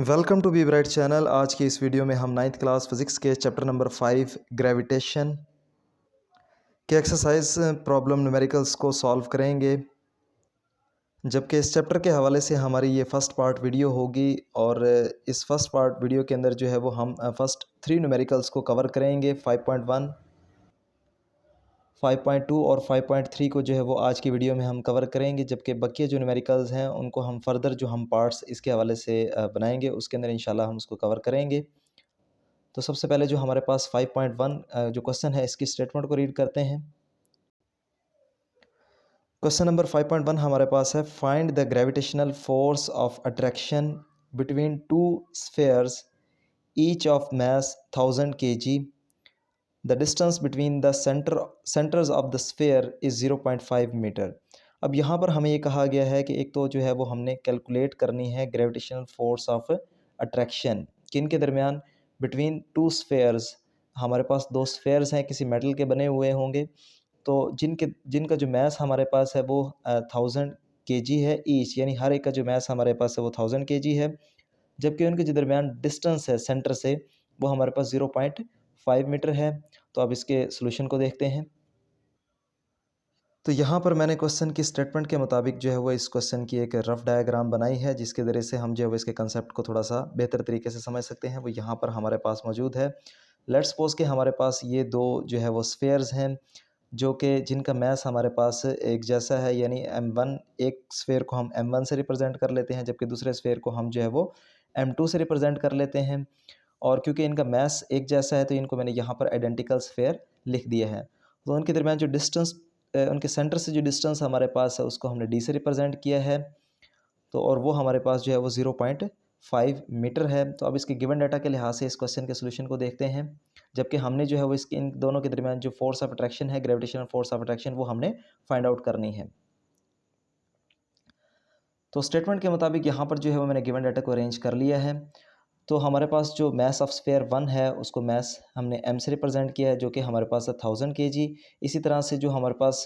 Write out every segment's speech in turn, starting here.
Welcome to be bright channel. आज की इस वीडियो में हम नाइन्थ क्लास फिज़िक्स के चैप्टर नंबर 5 ग्रेविटेशन के एक्सरसाइज प्रॉब्लम न्यूमेरिकल्स को सॉल्व करेंगे। जबकि इस चैप्टर के हवाले से हमारी ये फ़र्स्ट पार्ट वीडियो होगी और इस फर्स्ट पार्ट वीडियो के अंदर जो है वो हम फर्स्ट 3 न्यूमेरिकल्स को कवर करेंगे। 5.1, 5.2 और 5.3 को जो है वो आज की वीडियो में हम कवर करेंगे। जबकि बकिया जो न्यूमेरिकल्स हैं उनको हम फर्दर जो हम पार्ट्स इसके हवाले से बनाएंगे उसके अंदर इंशाल्लाह हम उसको कवर करेंगे। तो सबसे पहले जो हमारे पास 5.1 जो क्वेश्चन है इसकी स्टेटमेंट को रीड करते हैं। क्वेश्चन नंबर 5.1 हमारे पास है, find the gravitational force of attraction between two spheres each of mass 1000 kg। The distance between the centres of the sphere is 0.5 metre. अब यहाँ पर हमें ये कहा गया है कि एक तो जो है वो हमने कैलकुलेट करनी है ग्रेविटेशनल फोर्स ऑफ अट्रैक्शन किन के दरमियान, बिटवीन टू स्फेयर्स। हमारे पास दो स्फेयर्स हैं, किसी मेटल के बने हुए होंगे, तो जिनका जो मैस हमारे पास है वो 1000 kg है ईच, यानी हर एक का जो मैस हमारे पास है वो 1000 kg है। जबकि उनके जो दरमियान डिस्टेंस है सेंटर से वो हमारे पास 0.5 मीटर है। तो अब इसके सोल्यूशन को देखते हैं। तो यहाँ पर मैंने क्वेश्चन की स्टेटमेंट के मुताबिक जो है वो इस क्वेश्चन की एक रफ़ डायग्राम बनाई है, जिसके ज़रिए से हम जो है वो इसके कंसेप्ट को थोड़ा सा बेहतर तरीके से समझ सकते हैं। वो यहाँ पर हमारे पास मौजूद है। लेट्स सपोज के हमारे पास ये दो जो है वो स्फेयर्स हैं, जो कि जिनका मैस हमारे पास एक जैसा है, यानी m1, एक स्फेयर को हम m1 से रिप्रेजेंट कर लेते हैं, जबकि दूसरे स्फेयर को हम जो है वो m2 से रिप्रेजेंट कर लेते हैं। और क्योंकि इनका मैस एक जैसा है तो इनको मैंने यहाँ पर आइडेंटिकल स्फेयर लिख दिया है। तो उनके दरमियान जो डिस्टेंस, उनके सेंटर से जो डिस्टेंस हमारे पास है उसको हमने डी से रिप्रेजेंट किया है। तो और वो हमारे पास जो है वो 0.5 मीटर है। तो अब इसके गिवन डाटा के लिहाज से इस क्वेश्चन के सोल्यूशन को देखते हैं। जबकि हमने जो है वो इसके इन दोनों के दरमियान जो फोर्स ऑफ अट्रैक्शन है, ग्रेविटेशनल फोर्स ऑफ अट्रैक्शन, वो हमने फाइंड आउट करनी है। तो स्टेटमेंट के मुताबिक यहाँ पर जो है वो मैंने गिवन डाटा को अरेंज कर लिया है। तो हमारे पास जो मैस ऑफ स्फेयर 1 है उसको मैस हमने m से रिप्रेजेंट किया है, जो कि हमारे पास है 1000 kg। इसी तरह से जो हमारे पास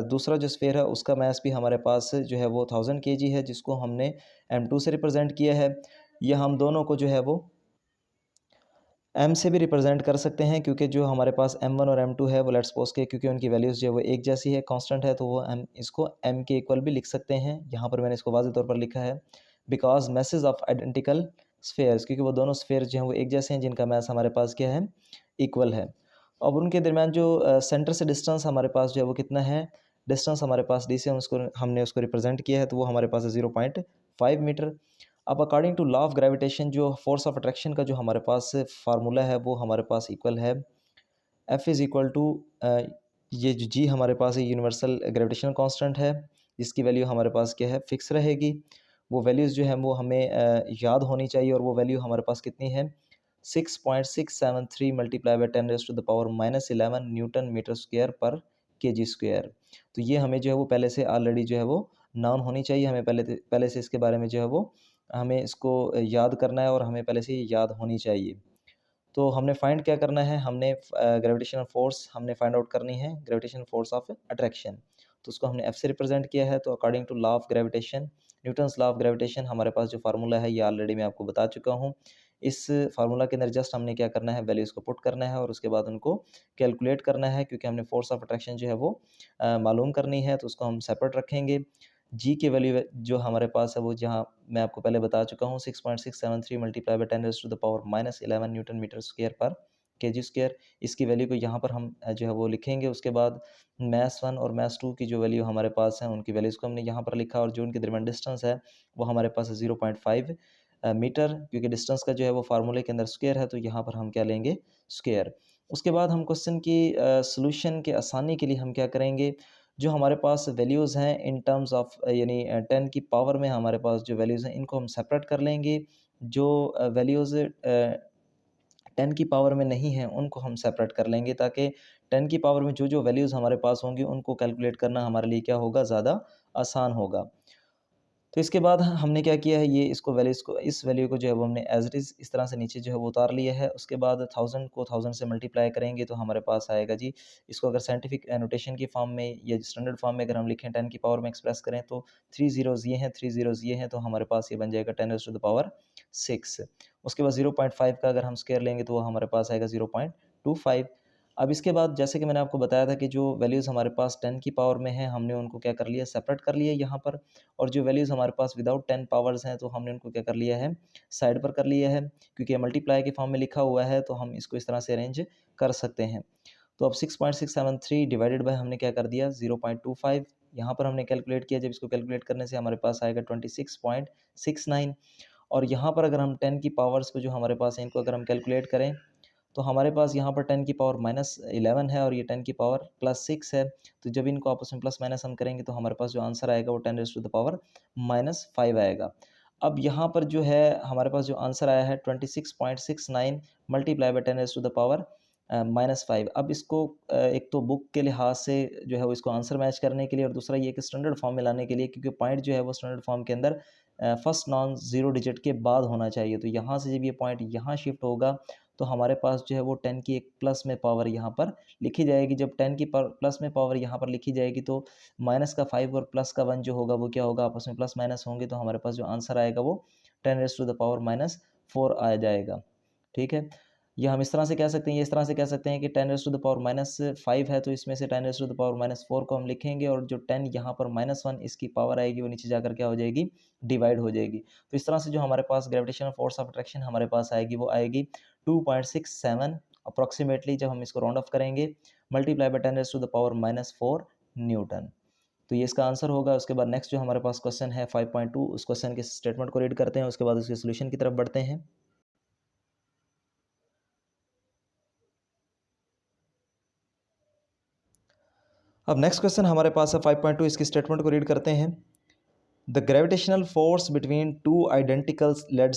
दूसरा जो स्फेयर है उसका मैस भी हमारे पास जो है वो 1000 kg है, जिसको हमने m2 से रिप्रेजेंट किया है। यह हम दोनों को जो है वो m से भी रिप्रेजेंट कर सकते हैं, क्योंकि जो हमारे पास m1 और m2 है वो लेट्स सपोज के, क्योंकि उनकी वैल्यूज़ जो है वो एक जैसी है, कांस्टेंट है, तो वो हम इसको m के इक्वल भी लिख सकते हैं। यहाँ पर मैंने इसको वाज़ेह तौर पर लिखा है, because message of identical spheres, क्योंकि वो दोनों स्फेयर जो हैं वो एक जैसे हैं, जिनका मैस हमारे पास क्या है, इक्वल है। अब उनके दरमियान जो सेंटर से डिस्टेंस हमारे पास जो है वो कितना है, डिस्टेंस हमारे पास डी से हमने उसको रिप्रेजेंट किया है, तो वो हमारे पास है 0.5 मीटर। अब according to law of gravitation जो फोर्स ऑफ अट्रैक्शन का जो हमारे पास फार्मूला है वो हमारे पास इक्वल है, एफ इज़ इक्वल टू, ये जो जी हमारे पास है यूनिवर्सल ग्रेविटेशनल कांस्टेंट है, जिसकी वैल्यू हमारे पास क्या है, फिक्स रहेगी। वो वैल्यूज़ जो है वो हमें याद होनी चाहिए, और वो वैल्यू हमारे पास कितनी है, 6.673 multiply by 10⁻⁻11 newton metre square पर केजी स्क्वायर। तो ये हमें जो है वो पहले से ऑलरेडी जो है वो नाउन होनी चाहिए। हमें पहले से इसके बारे में जो है वो हमें इसको याद करना है, और हमें पहले से ये याद होनी चाहिए। तो हमने फाइंड क्या करना है, हमने ग्रेविटेशनल फोर्स हमने फाइंड आउट करनी है, ग्रेविटेशनल फोर्स ऑफ अट्रैक्शन। तो उसको हमने एफ से रिप्रेजेंट किया है। तो according to law of gravitation, Newton's law of gravitation, हमारे पास जो फार्मूला है ये ऑलरेडी मैं आपको बता चुका हूँ। इस फार्मूला के अंदर जस्ट हमने क्या करना है, वैल्यूज़ को पुट करना है और उसके बाद उनको कैलकुलेट करना है, क्योंकि हमने फोर्स ऑफ अट्रैक्शन जो है वो मालूम करनी है। तो उसको हम सेपरेट रखेंगे। जी की वैल्यू जो हमारे पास है वो, जहाँ मैं आपको पहले बता चुका हूँ, 6.673 multiply by 10⁻⁻11 newton metre square पर केजी स्क्वायर। इसकी वैल्यू को यहाँ पर हम जो है वो लिखेंगे। उसके बाद मैथ्स 1 और मैथ्स 2 की जो वैल्यू हमारे पास है उनकी वैल्यूज़ को हमने यहाँ पर लिखा, और जो उनके दरमियान डिस्टेंस है वो हमारे पास है 0.5 मीटर, क्योंकि डिस्टेंस का जो है वो फार्मूले के अंदर स्क्वायर है, तो यहाँ पर हम क्या लेंगे, स्क्वायर। उसके बाद हम क्वेश्चन की सोल्यूशन के आसानी के लिए हम क्या करेंगे, जो हमारे पास वैल्यूज़ हैं इन टर्म्स ऑफ, यानी 10 की पावर में हमारे पास जो वैल्यूज़ हैं इनको हम सेपरेट कर लेंगे। जो वैल्यूज़ 10 की पावर में नहीं हैं उनको हम सेपरेट कर लेंगे, ताकि 10 की पावर में जो जो वैल्यूज़ हमारे पास होंगी उनको कैलकुलेट करना हमारे लिए क्या होगा, ज़्यादा आसान होगा। तो इसके बाद हमने क्या किया है, ये इसको वैल्यूज़ को, इस वैल्यू को जो है वो हमने एज़ इट इज़ इस तरह से नीचे जो है वो उतार लिया है। उसके बाद 1000 को 1000 से मल्टीप्लाई करेंगे तो हमारे पास आएगा जी, इसको अगर साइंटिफिक नोटेशन की फॉर्म में या स्टैंडर्ड फॉर्म में अगर हम लिखें 10 की पावर में एक्सप्रेस करें तो 3 ज़ीरोज़ ये हैं, 3 ज़ीरोज़ ये हैं, तो हमारे पास ये बन जाएगा 10 रेज़ टू द पावर 6। उसके बाद 0.5 का अगर हम स्क्वायर लेंगे तो वो हमारे पास आएगा 0.25। अब इसके बाद जैसे कि मैंने आपको बताया था कि जो वैल्यूज़ हमारे पास 10 की पावर में हैं, हमने उनको क्या कर लिया, सेपरेट कर लिया यहाँ पर। और जो वैल्यूज़ हमारे पास विदाउट 10 पावर्स हैं, तो हमने उनको क्या कर लिया है, साइड पर कर लिया है। क्योंकि ये मल्टीप्लाई के फॉर्म में लिखा हुआ है, तो हम इसको इस तरह से अरेंज कर सकते हैं। तो अब 6.673 डिवाइडेड बाय हमने क्या कर दिया, 0.25। यहाँ पर हमने कैलकुलेट किया, जब इसको कैलकुलेट करने से हमारे पास आएगा 26.69। और यहाँ पर अगर हम 10 की पावर्स को जो हमारे पास है, इनको अगर हम कैलकुलेट करें तो हमारे पास यहाँ पर 10 की पावर -11 है और ये 10 की पावर +6 है। तो जब इनको आपस में प्लस माइनस हम करेंगे तो हमारे पास जो आंसर आएगा वो 10 रेज़ टू द पावर -5 आएगा। अब यहाँ पर जो है हमारे पास जो आंसर आया है 26.69 multiply by 10 raise to the power -5। अब इसको एक तो बुक के लिहाज से जो है वो इसको आंसर मैच करने के लिए, और दूसरा ये कि स्टैंडर्ड फॉर्म में लाने के लिए, क्योंकि पॉइंट जो है वो स्टैंडर्ड फॉर्म के अंदर फर्स्ट नॉन ज़ीरो डिजिट के बाद होना चाहिए। तो यहाँ से जब ये पॉइंट यहाँ शिफ्ट होगा तो हमारे पास जो है वो 10 की एक प्लस में पावर यहाँ पर लिखी जाएगी। जब 10 की प्लस में पावर यहाँ पर लिखी जाएगी तो माइनस का 5 और प्लस का 1 जो होगा वो क्या होगा, आपस में प्लस माइनस होंगे, तो हमारे पास जो आंसर आएगा वो 10 रेज़ टू द पावर -4 आ जाएगा। ठीक है? या हम इस तरह से कह सकते हैं, ये इस तरह से कह सकते हैं कि 10 रेज़ टू द पावर -5 है, तो इसमें से 10 रेज़ टू द पावर -4 को हम लिखेंगे, और जो 10 यहाँ पर -1 इसकी पावर आएगी वो नीचे जाकर क्या हो जाएगी, डिवाइड हो जाएगी। तो इस तरह से जो हमारे पास ग्रेविटेशनल फोर्स ऑफ अट्रैक्शन हमारे पास आएगी वो आएगी 2.67 अप्रॉक्सीमेटली, जब हम इसको राउंड ऑफ करेंगे, multiply by 10 raise to the power -4 newton. तो ये इसका आंसर होगा। उसके बाद नेक्स्ट जो हमारे पास क्वेश्चन है 5.2, उस क्वेश्चन के स्टेटमेंट को रीड करते हैं, उसके बाद उसके सॉल्यूशन की तरफ बढ़ते हैं। अब नेक्स्ट क्वेश्चन हमारे पास है 5.2, इसकी स्टेटमेंट को रीड करते हैं। The gravitational force between two identical lead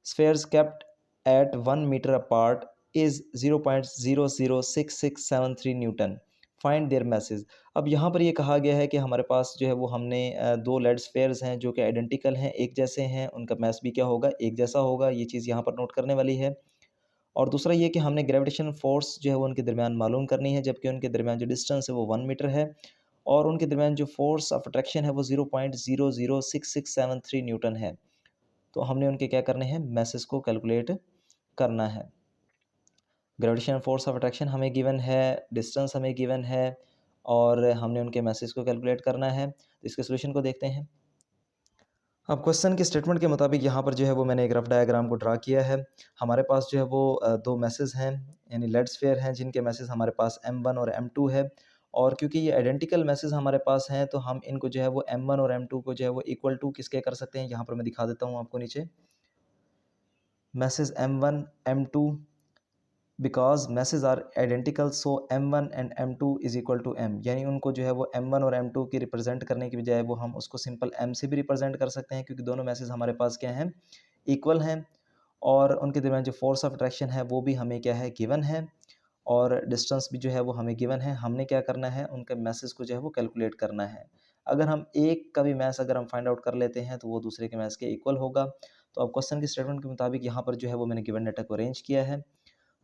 spheres kept at 1 meter apart is 0.006673 newton. Find their masses। अब यहाँ पर ये कहा गया है कि हमारे पास जो है वो हमने दो लेड स्फेयर्स हैं जो कि आइडेंटिकल हैं, एक जैसे हैं, उनका मैस भी क्या होगा, एक जैसा होगा। ये चीज़ यहाँ पर नोट करने वाली है। और दूसरा ये कि हमने ग्रेविटेशन फोर्स जो है वो उनके दरमियान मालूम करनी है, जबकि उनके दरमियान जो डिस्टेंस है वो 1 मीटर है, और उनके दरमियान जो फोर्स ऑफ अट्रैक्शन है वो 0.006673 न्यूटन है। तो हमने उनके क्या करने हैं, मैसेज को कैलकुलेट करना है। ग्रेविटेशन फोर्स ऑफ अट्रैक्शन हमें गिवन है, डिस्टेंस हमें गिवन है, और हमने उनके मैसेज को कैलकुलेट करना है। तो इसके सोल्यूशन को देखते हैं। अब क्वेश्चन के स्टेटमेंट के मुताबिक यहाँ पर जो है वो मैंने एक रफ डायग्राम को ड्रा किया है। हमारे पास जो है वो दो मैसेज हैं, यानी लेड स्फेयर हैं, जिनके मैसेज हमारे पास M1 और M2 है। और क्योंकि ये आइडेंटिकल मैसेज हमारे पास हैं, तो हम इनको जो है वो M1 और M2 को जो है वो इक्वल टू किसके कर सकते हैं, यहाँ पर मैं दिखा देता हूँ आपको नीचे। Masses M1 M2, because masses are identical, so M1 एंड M2 is equal to M, यानी उनको जो है वो M1 और M2 की रिप्रेजेंट करने की बजाय वो हम उसको सिंपल M से भी रिप्रेजेंट कर सकते हैं, क्योंकि दोनों मैसेज हमारे पास क्या हैं, इक्वल हैं। और उनके दरमियान जो फोर्स ऑफ अट्रैक्शन है वो भी हमें क्या है, गिवन है, और डिस्टेंस भी जो है वो हमें गिवन है। हमने क्या करना है, उनके मैसेज को जो है वो कैलकुलेट करना है। अगर हम एक का भी मैस अगर हम फाइंड आउट कर लेते हैं तो वो दूसरे के मैस के इक्वल होगा। तो अब क्वेश्चन की स्टेटमेंट के मुताबिक यहाँ पर जो है वो मैंने गिवन डाटा को अरेंज किया है।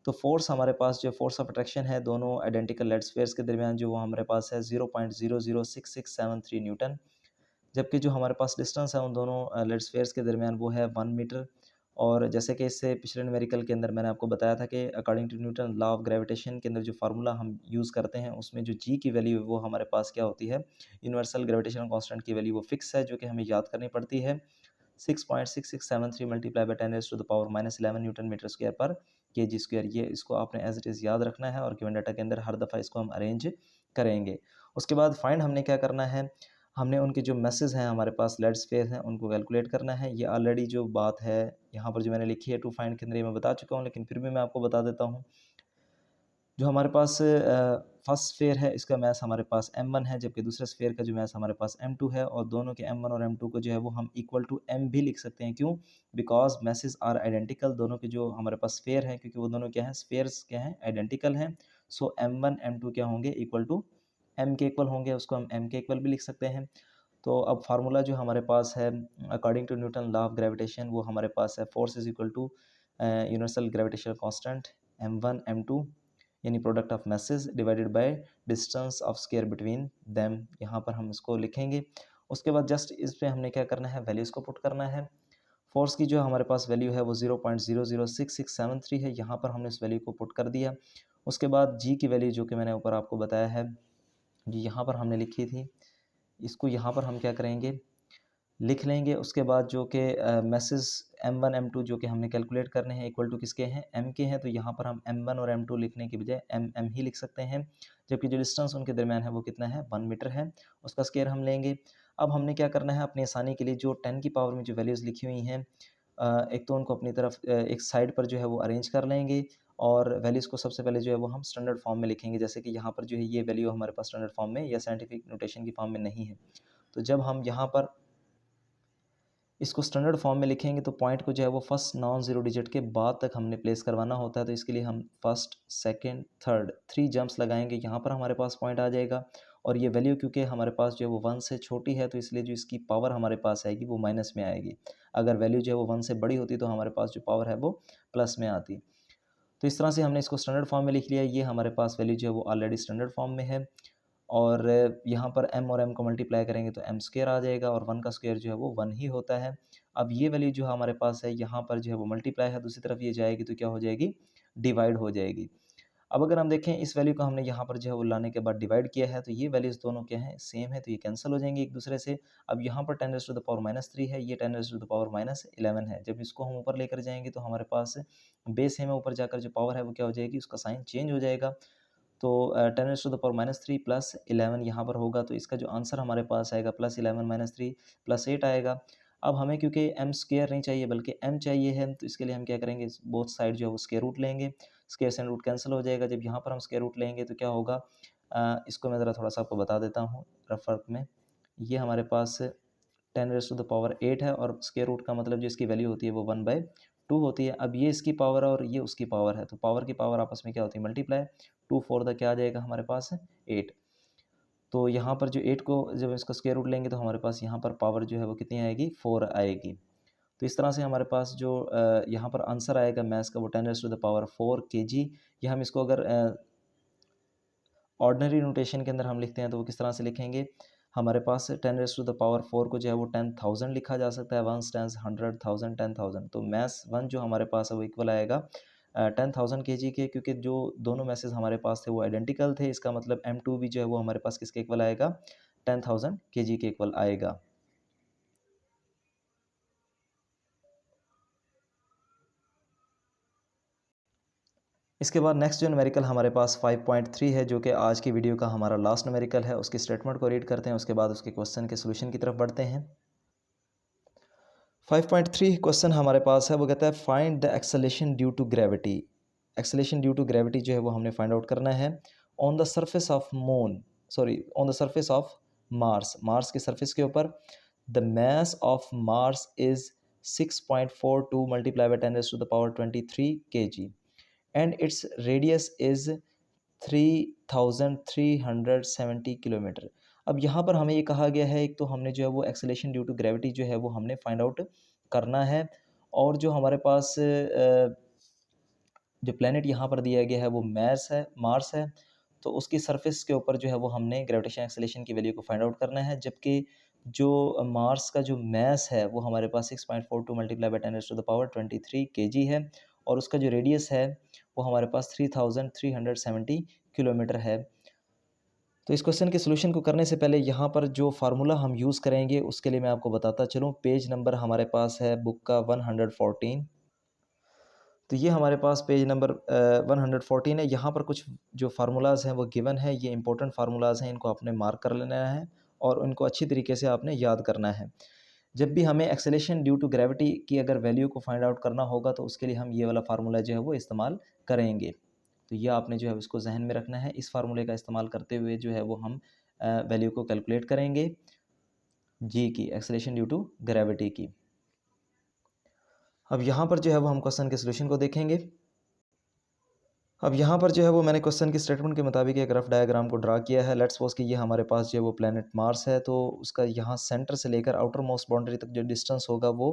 तो फोर्स हमारे पास जो फोर्स ऑफ अट्रैक्शन है दोनों आइडेंटिकल लेड स्फेयर्स के दरमियान जो वो हमारे पास है 0.006673 न्यूटन, जबकि जो हमारे पास डिस्टेंस है उन दोनों लेड स्फेयर्स के दरमियान वो है 1 मीटर। और जैसे कि इससे पिछले न्यूमेरिकल के अंदर मैंने आपको बताया था कि according to Newton law of gravitation के अंदर जो फार्मूला हम यूज़ करते हैं उसमें जो जी की वैल्यू है वो हमारे पास क्या होती है, यूनिवर्सल ग्रेविटेशन कांस्टेंट की वैल्यू वो फिक्स है, जो कि हमें याद करनी पड़ती है। 6.6673 multiply by 10 raise to the power -11 newton metre square पर केजी स्क्वायर। ये इसको आपने एज इट इज़ याद रखना है, और गिवन डाटा के अंदर हर दफ़ा इसको हम अरेंज करेंगे। उसके बाद फाइंड हमने क्या करना है, हमने उनके जो मैसेज हैं हमारे पास लेड स्फेयर हैं उनको कैलकुलेट करना है। ये ऑलरेडी जो बात है यहाँ पर जो मैंने लिखी है टू फाइंड के अंदर ये मैं बता चुका हूँ, लेकिन फिर भी मैं आपको बता देता हूँ। जो हमारे पास फर्स्ट स्फेयर है इसका मैस हमारे पास M1 है, जबकि दूसरे स्फेयर का जो मैस हमारे पास M2 है, और दोनों के M1 और M2 को जो है वो हम इक्वल टू M भी लिख सकते हैं। क्यों? बिकॉज मैसेज आर आइडेंटिकल, दोनों के जो हमारे पास स्फेयर हैं, क्योंकि वो दोनों क्या हैं, स्फेयर्स क्या हैं, आइडेंटिकल हैं। सो M1 M2 क्या होंगे, इक्वल टू M के इक्वल होंगे, उसको हम M के इक्वल भी लिख सकते हैं। तो अब फार्मूला जो हमारे पास है according to Newton law of gravitation वो हमारे पास है force is equal to universal gravitational constant m1 m2 यानी product of masses divided by distance of square between them. यहाँ पर हम इसको लिखेंगे। उसके बाद जस्ट इस पे हमने क्या करना है, वैल्यूज़ को पुट करना है। फोर्स की जो हमारे पास वैल्यू है वो 0.006673 है। यहाँ पर हमने इस वैल्यू को पुट कर दिया। उसके बाद जी की वैल्यू जो कि मैंने ऊपर आपको बताया है, जी यहाँ पर हमने लिखी थी, इसको यहाँ पर हम क्या करेंगे, लिख लेंगे। उसके बाद जो कि मैसेज m1 m2 जो कि हमने कैलकुलेट करने हैं इक्वल टू किसके हैं, m के हैं, तो यहाँ पर हम m1 और m2 लिखने के बजाय m ही लिख सकते हैं। जबकि जो डिस्टेंस उनके दरमियान है वो कितना है, 1 मीटर है। उसका स्क्वायर हम लेंगे। अब हमने क्या करना है, अपनी आसानी के लिए जो 10 की पावर में जो वैल्यूज़ लिखी हुई हैं, एक तो उनको अपनी तरफ एक साइड पर जो है वो अरेंज कर लेंगे और वैल्यूज़ को सबसे पहले जो है वो हम स्टैंडर्ड फॉर्म में लिखेंगे। जैसे कि यहाँ पर जो है ये वैल्यू हमारे पास स्टैंडर्ड फॉर्म में या साइंटिफिक नोटेशन की फॉर्म में नहीं है। तो जब हम यहाँ पर इसको स्टैंडर्ड फॉर्म में लिखेंगे तो पॉइंट को जो है वो फर्स्ट नॉन ज़ीरो डिजिट के बाद तक हमने प्लेस करवाना होता है। तो इसके लिए हम फर्स्ट सेकंड थर्ड 3 जंप्स लगाएंगे, यहाँ पर हमारे पास पॉइंट आ जाएगा। और ये वैल्यू क्योंकि हमारे पास जो है वो 1 से छोटी है तो इसलिए जो इसकी पावर हमारे पास आएगी वो माइनस में आएगी। अगर वैल्यू जो है वो 1 से बड़ी होती तो हमारे पास जो पावर है वो प्लस में आती। तो इस तरह से हमने इसको स्टैंडर्ड फॉर्म में लिख लिया। ये हमारे पास वैल्यू जो है वो ऑलरेडी स्टैंडर्ड फॉर्म में है। और यहाँ पर m और m को मल्टीप्लाई करेंगे तो m स्क्वायर आ जाएगा और 1 का स्क्वायर जो है वो 1 ही होता है। अब ये वैल्यू जो हमारे पास है यहाँ पर जो है वो मल्टीप्लाई है, दूसरी तरफ ये जाएगी तो क्या हो जाएगी, डिवाइड हो जाएगी। अब अगर हम देखें इस वैल्यू को हमने यहाँ पर जो है वो लाने के बाद डिवाइड किया है तो ये वैल्यूज़ दोनों क्या हैं, सेम है, तो ये कैंसिल हो जाएंगे एक दूसरे से। अब यहाँ पर 10 रेज़ टू द पावर -3 है, ये 10 रेज़ टू द पावर -11 है। जब इसको हम ऊपर लेकर जाएंगे तो हमारे पास बेस है में ऊपर जाकर जो पावर है वो क्या हो जाएगी, उसका साइन चेंज हो जाएगा। तो 10 raise to the power -3 plus 11 यहाँ पर होगा, तो इसका जो आंसर हमारे पास आएगा +11 -3 +8 आएगा। अब हमें क्योंकि m स्क्वायर नहीं चाहिए बल्कि m चाहिए है, तो इसके लिए हम क्या करेंगे, बोथ साइड जो है वो स्क्वायर रूट लेंगे। स्क्वायर से रूट कैंसिल हो जाएगा। जब यहाँ पर हम स्क्वायर रूट लेंगे तो क्या होगा, इसको मैं ज़रा थोड़ा-सा आपको बता देता हूँ रफ वर्क में। ये हमारे पास 10 रेज़ टू द पावर 8 है और स्क्वायर रूट का मतलब जो इसकी वैल्यू होती है वो 1/2 होती है। अब ये इसकी पावर है और ये उसकी पावर है, तो पावर की पावर आपस में क्या होती है, मल्टीप्लाई। 2 4 द क्या आ जाएगा हमारे पास 8। तो यहाँ पर जो 8 को जब इसका स्क्वायर रूट लेंगे तो हमारे पास यहाँ पर पावर जो है वो कितनी आएगी, 4 आएगी। तो इस तरह से हमारे पास जो यहाँ पर आंसर आएगा मैथ्स का वो 10 raise to the power 4 kg। ये हम इसको अगर ऑर्डिनरी नोटेशन के अंदर हम लिखते हैं तो वो किस तरह से लिखेंगे, हमारे पास 10 रेज़ टू द पावर 4 को जो है वो 10,000 लिखा जा सकता है, 1 टेंस 100 1000 10,000। तो मैथ्स 1 जो हमारे पास है वो इक्वल आएगा 10,000 kg के, क्योंकि जो दोनों मैसेज हमारे पास थे वो आइडेंटिकल थे। इसका मतलब m2 भी जो है वो हमारे पास किसके इक्वल आएगा, 10,000 kg के इक्वल आएगा। इसके बाद नेक्स्ट जो न्यूमेरिकल हमारे पास 5.3 है, जो कि आज की वीडियो का हमारा लास्ट न्यूमेरिकल है। उसकी स्टेटमेंट को रीड करते हैं, उसके बाद उसके क्वेश्चन के सोल्यूशन की तरफ बढ़ते हैं। 5.3 क्वेश्चन हमारे पास है, वो कहता है find the acceleration due to gravity. Acceleration due to gravity जो है वो हमने फाइंड आउट करना है on the surface of on the surface of Mars. Mars के सरफेस के ऊपर the mass of Mars is 6.42 multiply by 10 raise to the power 23 kg and its radius is 3370 kilometre. अब यहाँ पर हमें ये कहा गया है, एक तो हमने जो है वो एक्सेलेरेशन ड्यू टू ग्रेविटी जो है वो हमने फाइंड आउट करना है, और जो हमारे पास जो प्लेनेट यहाँ पर दिया गया है वो मार्स है। तो उसकी सरफेस के ऊपर जो है वो हमने ग्रेविटेशन एक्सेलेरेशन की वैल्यू को फाइंड आउट करना है। जबकि जो मार्स का जो मास है वो हमारे पास 6.42 multiply by 10 raise to the power 23 kg है, और उसका जो रेडियस है वो हमारे पास 3370 किलोमीटर है। तो इस क्वेश्चन के सॉल्यूशन को करने से पहले यहाँ पर जो फार्मूला हम यूज़ करेंगे उसके लिए मैं आपको बताता चलूँ। पेज नंबर हमारे पास है बुक का 114। तो ये हमारे पास पेज नंबर 114 है। यहाँ पर कुछ जो फार्मूलाज़ हैं वो गिवन है, ये इंपॉर्टेंट फार्मूलाज़ हैं, इनको आपने मार्क कर लेना है और इनको अच्छी तरीके से आपने याद करना है। जब भी हमें एक्सेलेरेशन ड्यू टू ग्रेविटी की अगर वैल्यू को फाइंड आउट करना होगा तो उसके लिए हम ये वाला फार्मूला जो है वो इस्तेमाल करेंगे। तो ये आपने जो है उसको जहन में रखना है। इस फार्मूले का इस्तेमाल करते हुए जो है वो हम वैल्यू को कैलकुलेट करेंगे जी की, एक्सेलेरेशन ड्यू टू ग्रेविटी की। अब यहाँ पर जो है वो हम क्वेश्चन के सोल्यूशन को देखेंगे। अब यहाँ पर जो है वो मैंने क्वेश्चन की स्टेटमेंट के मुताबिक एक रफ डायग्राम को ड्रा किया है। लेट्स सपोज कि ये हमारे पास जो है वो प्लैनेट मार्स है, तो उसका यहाँ सेंटर से लेकर आउटर मोस्ट बाउंड्री तक जो डिस्टेंस होगा वो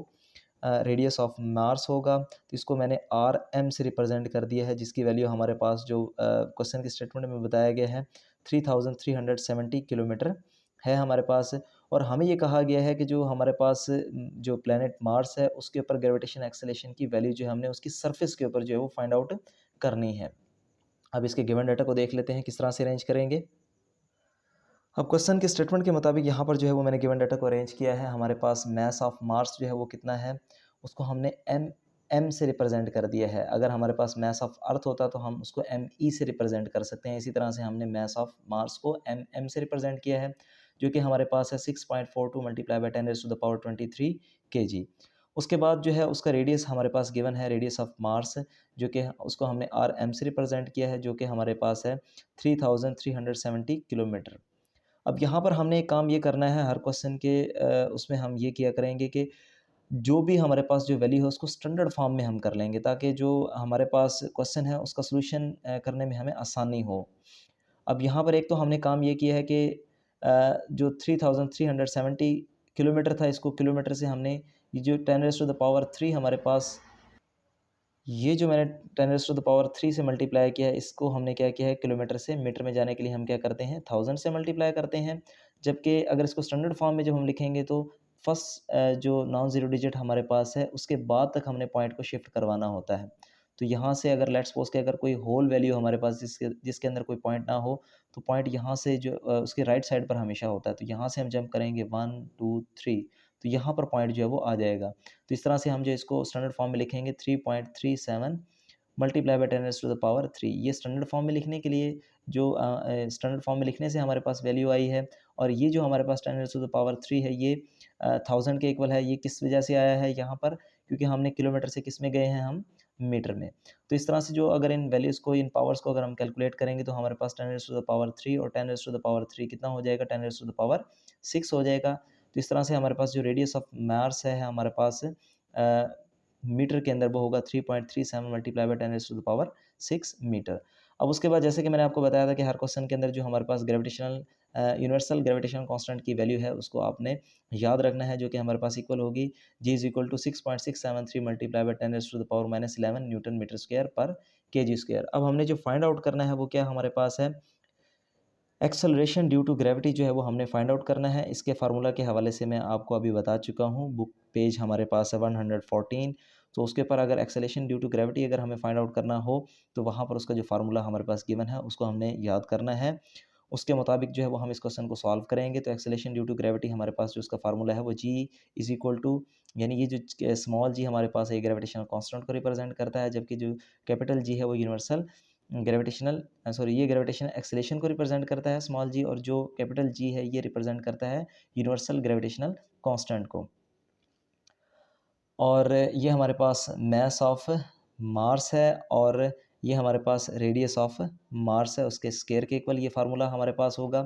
रेडियस ऑफ मार्स होगा। तो इसको मैंने आर एम से रिप्रेजेंट कर दिया है, जिसकी वैल्यू हमारे पास जो क्वेश्चन की स्टेटमेंट में बताया गया है 3370 किलोमीटर है हमारे पास। और हमें ये कहा गया है कि जो हमारे पास जो प्लैनेट मार्स है उसके ऊपर ग्रेविटेशन एक्सेलेरेशन की वैल्यू जो है हमने उसकी सरफेस के ऊपर जो है वो फाइंड आउट करनी है। अब इसके गिवन डाटा को देख लेते हैं किस तरह से अरेंज करेंगे। अब क्वेश्चन के स्टेटमेंट के मुताबिक यहाँ पर जो है वो मैंने गिवन डाटा को अरेंज किया है। हमारे पास मास ऑफ मार्स जो है वो कितना है, उसको हमने एम से रिप्रेजेंट कर दिया है। अगर हमारे पास मास ऑफ अर्थ होता तो हम उसको एम ई से रिप्रेजेंट कर सकते हैं। इसी तरह से हमने मास ऑफ मार्स को एम से रिप्रेजेंट किया है, जो कि हमारे पास है 6.42 मल्टीप्लाई बाई 10⁻23 kg। उसके बाद जो है उसका रेडियस हमारे पास गिवन है, रेडियस ऑफ मार्स, जो कि उसको हमने आर एम से रिप्रेजेंट किया है, जो कि हमारे पास है 3370 किलोमीटर। अब यहाँ पर हमने एक काम ये करना है हर क्वेश्चन के उसमें हम ये किया करेंगे कि जो भी हमारे पास जो वैल्यू है उसको स्टैंडर्ड फॉर्म में हम कर लेंगे, ताकि जो हमारे पास क्वेश्चन है उसका सॉल्यूशन करने में हमें आसानी हो। अब यहाँ पर एक तो हमने काम ये किया है कि जो 3370 किलोमीटर था, इसको किलोमीटर से हमने ये जो 10⁻³ हमारे पास, ये जो मैंने 10⁻³ से मल्टीप्लाई किया है, इसको हमने क्या किया है किलोमीटर से मीटर में जाने के लिए हम क्या करते हैं 1000 से मल्टीप्लाई करते हैं। जबकि अगर इसको स्टैंडर्ड फॉर्म में जब हम लिखेंगे तो फर्स्ट जो नॉन ज़ीरो डिजिट हमारे पास है उसके बाद तक हमने पॉइंट को शिफ्ट करवाना होता है। तो यहाँ से अगर लेट्स सपोज कि अगर कोई होल वैल्यू हमारे पास जिसके जिसके अंदर कोई पॉइंट ना हो, तो पॉइंट यहाँ से जो उसके राइट साइड पर हमेशा होता है। तो यहाँ से हम जंप करेंगे 1 2 3, तो यहाँ पर पॉइंट जो है वो आ जाएगा। तो इस तरह से हम जो इसको स्टैंडर्ड फॉर्म में लिखेंगे 3.37 मल्टीप्लाई बाई 10⁻³ ये स्टैंडर्ड फॉर्म में लिखने के लिए जो स्टैंडर्ड फॉर्म में लिखने से हमारे पास वैल्यू आई है। और ये जो हमारे पास 10⁻³ है ये 1000 के इक्वल है। ये किस वजह से आया है यहाँ पर, क्योंकि हमने किलोमीटर से किस में गए हैं, हम मीटर में। तो इस तरह से जो अगर इन वैल्यूज़ को, इन पावर्स को अगर हम कैलकुलेट करेंगे तो हमारे पास 10⁻³ और 10⁻³ कितना हो जाएगा 10⁻6 हो जाएगा। तो इस तरह से हमारे पास जो रेडियस ऑफ मार्स है हमारे पास मीटर के अंदर वो होगा 3.37 मल्टीप्लाई बाई 10⁻6 मीटर। अब उसके बाद जैसे कि मैंने आपको बताया था कि हर क्वेश्चन के अंदर जो हमारे पास ग्रेविटेशनल यूनिवर्सल ग्रेविटेशनल कांस्टेंट की वैल्यू है उसको आपने याद रखना है, जो कि हमारे पास इक्वल होगी G is equal to 6.673 multiply by 10⁻11 newton metre square पर केजी स्क्वायर। अब हमने जो फाइंड आउट करना है वो क्या हमारे पास है, एक्सेलरेशन ड्यू टू ग्रेविटी जो है वो हमने फाइंड आउट करना है। इसके फार्मूला के हवाले से मैं आपको अभी बता चुका हूँ, बुक पेज हमारे पास है 114। तो उसके ऊपर अगर एक्सेलेरेशन ड्यू टू ग्रेविटी अगर हमें फाइंड आउट करना हो तो वहाँ पर उसका जो फार्मूला हमारे पास गिवन है उसको हमने याद करना है। उसके मुताबिक जो है वो हम इस क्वेश्चन को सॉल्व करेंगे। तो एक्सेलेरेशन ड्यू टू ग्रेविटी हमारे पास जो उसका फार्मूला है वो जी इज इक्वल टू, यानी ये जो स्मॉल जी हमारे पास है ग्रेविटेशनल कांस्टेंट को रिप्रेजेंट करता है, जबकि जो कैपिटल जी है वो यूनिवर्सल ग्रेविटेशनल ये ग्रेविटेशनल एक्सेलेरेशन को रिप्रेजेंट करता है स्मॉल जी, और जो कैपिटल जी है ये रिप्रेजेंट करता है यूनिवर्सल ग्रेविटेशनल कांस्टेंट को। और ये हमारे पास मास ऑफ मार्स है और ये हमारे पास रेडियस ऑफ मार्स है, उसके स्क्वायर के इक्वल ये फार्मूला हमारे पास होगा।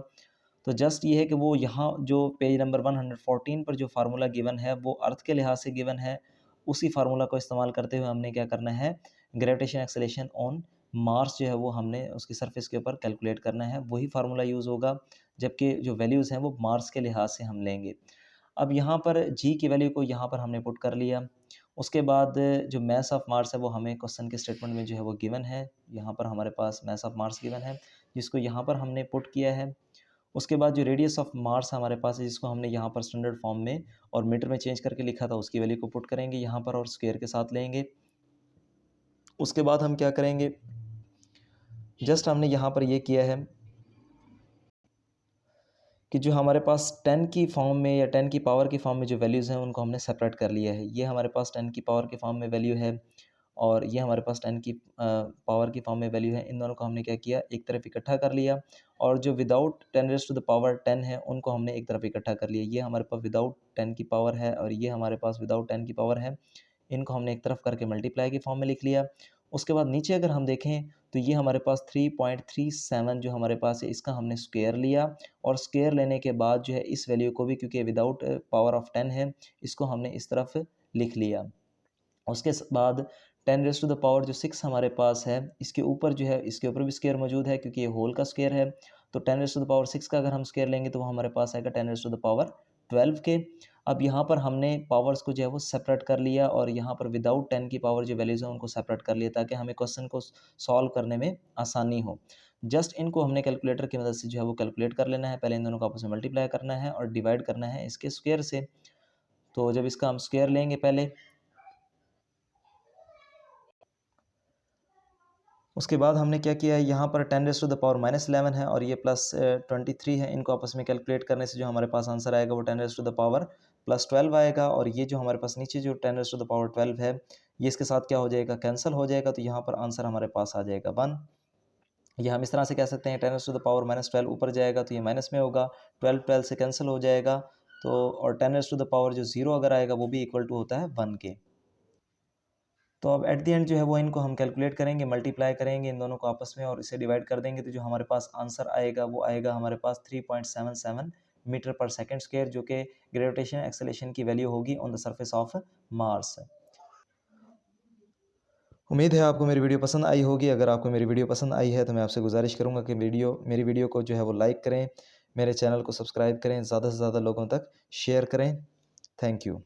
तो जस्ट ये है कि वो यहाँ जो पेज नंबर 114 पर जो फार्मूला गिवन है वो अर्थ के लिहाज से गिवन है, उसी फार्मूला को इस्तेमाल करते हुए हमने क्या करना है, ग्रेविटेशन एक्सेलेरेशन ऑन मार्स जो है वो हमने उसकी सरफेस के ऊपर कैलकुलेट करना है, वही फार्मूला यूज़ होगा, जबकि जो वैल्यूज़ हैं वो मार्स के लिहाज से हम लेंगे। अब यहाँ पर जी की वैल्यू को यहाँ पर हमने पुट कर लिया। उसके बाद जो मास ऑफ मार्स है वो हमें क्वेश्चन के स्टेटमेंट में जो है वो गिवन है। यहाँ पर हमारे पास मास ऑफ मार्स गिवन है, जिसको यहाँ पर हमने पुट किया है। उसके बाद जो रेडियस ऑफ मार्स हमारे पास है, जिसको हमने यहाँ पर स्टैंडर्ड फॉर्म में और मीटर में चेंज करके लिखा था, उसकी वैल्यू को पुट करेंगे यहाँ पर और स्क्वायर के साथ लेंगे। उसके बाद हम क्या करेंगे, जस्ट हमने यहाँ पर ये किया है कि जो हमारे पास 10 की फॉर्म में या 10 की पावर की फॉर्म में जो वैल्यूज़ हैं उनको हमने सेपरेट कर लिया है। ये हमारे पास 10 की पावर की फॉर्म में वैल्यू है और ये हमारे पास 10 की पावर की फॉर्म में वैल्यू है। इन दोनों को हमने क्या किया, एक तरफ इकट्ठा कर लिया, और जो without 10 raise to the power 10 है उनको हमने एक तरफ इकट्ठा कर लिया। ये हमारे पास विदाउट 10 की पावर है और ये हमारे पास विदाउट 10 की पावर है। इनको हमने एक तरफ करके मल्टीप्लाई की फॉर्म में लिख लिया। उसके बाद नीचे अगर हम देखें तो ये हमारे पास 3.37 जो हमारे पास है इसका हमने स्क्वायर लिया, और स्क्वायर लेने के बाद जो है इस वैल्यू को भी, क्योंकि विदाउट पावर ऑफ 10 है, इसको हमने इस तरफ लिख लिया। उसके बाद 10⁻⁶ जो 6 हमारे पास है, इसके ऊपर जो है इसके ऊपर भी स्क्वायर मौजूद है क्योंकि ये होल का स्क्वायर है। तो 10⁻⁶ का अगर हम स्क्वायर लेंगे तो वो हमारे पास आएगा 10⁻12 के। अब यहाँ पर हमने पावर्स को जो है वो सेपरेट कर लिया और यहाँ पर विदाउट 10 की पावर जो वैल्यूज़ हैं उनको सेपरेट कर लिया ताकि हमें क्वेश्चन को सॉल्व करने में आसानी हो। जस्ट इनको हमने कैलकुलेटर की मदद से जो है वो कैलकुलेट कर लेना है। पहले इन दोनों को आपस में मल्टीप्लाई करना है और डिवाइड करना है इसके स्क्वायर से। तो जब इसका हम स्क्वायर लेंगे पहले, उसके बाद हमने क्या किया है, यहाँ पर 10⁻⁻11 है और ये +23 है। इनको आपस में कैलकुलेट करने से जो हमारे पास आंसर आएगा वो 10⁻+12 आएगा। और ये जो हमारे पास नीचे जो 10⁻12 है, ये इसके साथ क्या हो जाएगा, कैंसिल हो जाएगा। तो यहाँ पर आंसर हमारे पास आ जाएगा 1। या हम इस तरह से कह सकते हैं 10⁻⁻12 ऊपर जाएगा तो ये माइनस में होगा, 12 से कैंसिल हो जाएगा। तो और 10⁻⁻ जो 0 अगर आएगा वो भी इक्वल टू होता है 1 के। तो अब एट द एंड जो है वो इनको हम कैलकुलेट करेंगे, मल्टीप्लाई करेंगे इन दोनों को आपस में और इसे डिवाइड कर देंगे। तो जो हमारे पास आंसर आएगा वो आएगा हमारे पास 3.77 मीटर पर सेकंड स्क्वायर, जो कि ग्रेविटेशन एक्सेलरेशन की वैल्यू होगी on the surface of Mars. उम्मीद है आपको मेरी वीडियो पसंद आई होगी। अगर आपको मेरी वीडियो पसंद आई है तो मैं आपसे गुजारिश करूंगा कि मेरी वीडियो को जो है वो लाइक करें, मेरे चैनल को सब्सक्राइब करें, ज़्यादा से ज़्यादा लोगों तक शेयर करें। Thank you.